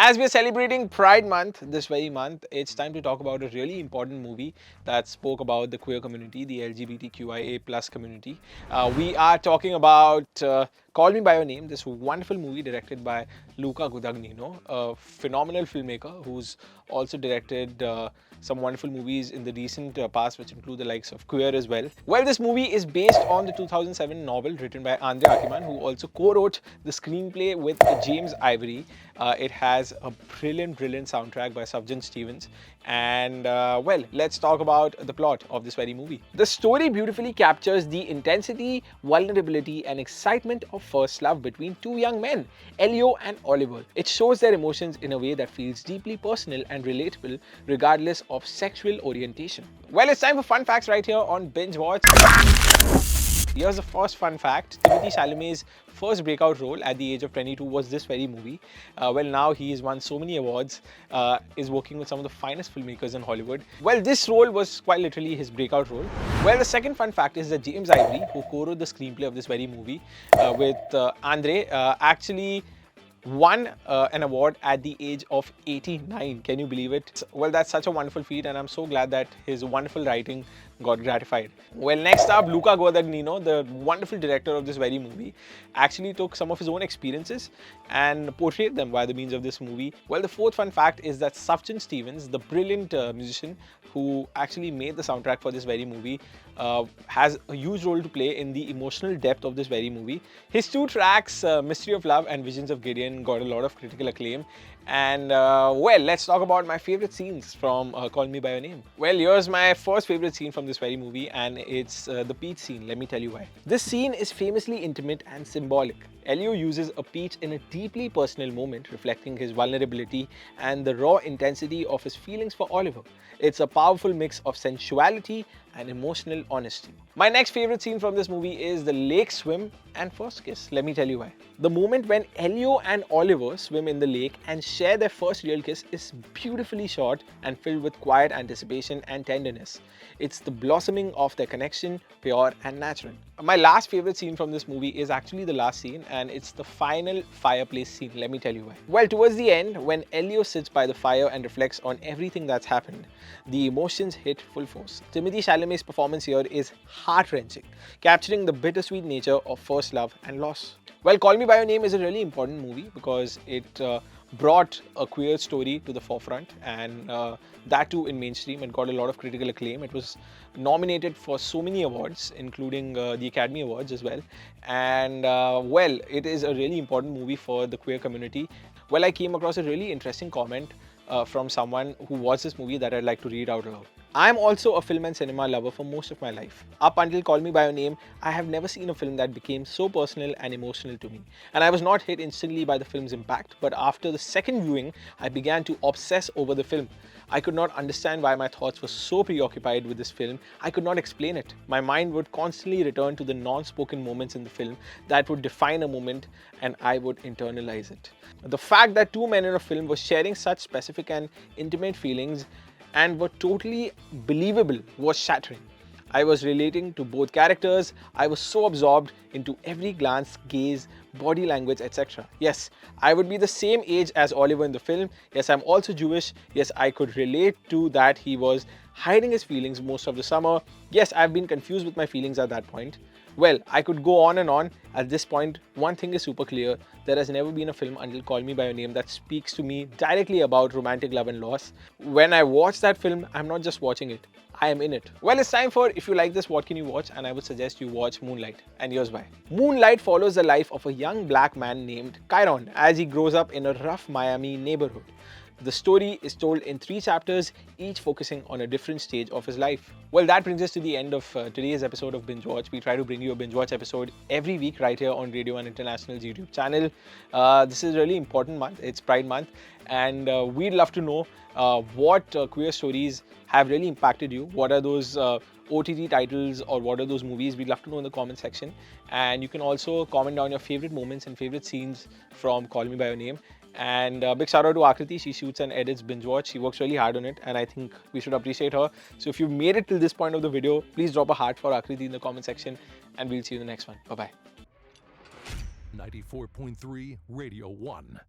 as we are celebrating Pride Month this very month, it's time to talk about a really important movie that spoke about the queer community, the LGBTQIA plus community. We are talking about Call Me By Your Name, this wonderful movie directed by Luca Guadagnino, a phenomenal filmmaker who's also directed some wonderful movies in the recent past, which include the likes of Queer as well. Well, this movie is based on the 2007 novel written by Andre Aciman, who also co-wrote the screenplay with James Ivory. It has a brilliant soundtrack by Sufjan Stevens. And well, let's talk about the plot of this very movie. The story beautifully captures the intensity, vulnerability, and excitement of first love between two young men, Elio and Oliver. It shows their emotions in a way that feels deeply personal and relatable, regardless of sexual orientation. Well, it's time for fun facts right here on Binge Watch. Here's the first fun fact. Timothée Chalamet's first breakout role at the age of 22 was this very movie. Well, now he has won so many awards, is working with some of the finest filmmakers in Hollywood. Well, this role was quite literally his breakout role. Well, the second fun fact is that James Ivory, who co-wrote the screenplay of this very movie with Andre, actually won an award at the age of 89. Can you believe it? Well, that's such a wonderful feat, and I'm so glad that his wonderful writing got gratified. Well, next up, Luca Guadagnino, the wonderful director of this very movie, actually took some of his own experiences and portrayed them by the means of this movie. Well, the fourth fun fact is that Sufjan Stevens, the brilliant musician who actually made the soundtrack for this very movie, has a huge role to play in the emotional depth of this very movie. His two tracks, Mystery of Love and Visions of Gideon, got a lot of critical acclaim. And well, let's talk about my favorite scenes from Call Me By Your Name. Well, here's my first favorite scene from this very movie, and it's the peach scene. Let me tell you why. This scene is famously intimate and symbolic. Elio uses a peach in a deeply personal moment, reflecting his vulnerability and the raw intensity of his feelings for Oliver. It's a powerful mix of sensuality and emotional honesty. My next favorite scene from this movie is the lake swim and first kiss. Let me tell you why. The moment when Elio and Oliver swim in the lake and share their first real kiss is beautifully shot and filled with quiet anticipation and tenderness. It's the blossoming of their connection, pure and natural. My last favorite scene from this movie is actually the last scene, and it's the final fireplace scene. Let me tell you why. Well, towards the end, when Elio sits by the fire and reflects on everything that's happened, the emotions hit full force. Timothée Chalamet's performance here is heart-wrenching, capturing the bittersweet nature of first love and loss. Well, Call Me By Your Name is a really important movie because it brought a queer story to the forefront, and that too in mainstream. It got a lot of critical acclaim. It was nominated for so many awards, including the Academy Awards as well. And well, it is a really important movie for the queer community. Well, I came across a really interesting comment from someone who watched this movie that I'd like to read out loud. I'm also a film and cinema lover for most of my life. Up until Call Me By Your Name, I have never seen a film that became so personal and emotional to me. And I was not hit instantly by the film's impact, but after the second viewing, I began to obsess over the film. I could not understand why my thoughts were so preoccupied with this film. I could not explain it. My mind would constantly return to the non-spoken moments in the film that would define a moment, and I would internalize it. The fact that two men in a film were sharing such specific and intimate feelings and were totally believable was shattering. I was relating to both characters. I was so absorbed into every glance, gaze, body language, etc. Yes, I would be the same age as Oliver in the film. Yes, I'm also Jewish. Yes, I could relate to that he was hiding his feelings most of the summer. Yes, I've been confused with my feelings at that point. Well, I could go on and on. At this point, one thing is super clear. There has never been a film until Call Me By Your Name that speaks to me directly about romantic love and loss. When I watch that film, I'm not just watching it. I am in it. Well, it's time for If You Like This, What Can You Watch? And I would suggest you watch Moonlight. And here's why. Moonlight follows the life of a young black man named Chiron as he grows up in a rough Miami neighborhood. The story is told in 3 chapters, each focusing on a different stage of his life. Well, that brings us to the end of today's episode of Binge Watch. We try to bring you a Binge Watch episode every week right here on Radio 1 International's YouTube channel. This is a really important month. It's Pride Month. And we'd love to know what queer stories have really impacted you. What are those OTT titles or what are those movies? We'd love to know in the comment section. And you can also comment down your favorite moments and favorite scenes from Call Me By Your Name. And big shout out to Akriti. She shoots and edits Binge Watch. She works really hard on it, and I think we should appreciate her. So if you've made it till this point of the video, please drop a heart for Akriti in the comment section, and we'll see you in the next one. Bye-bye. 94.3 Radio 1.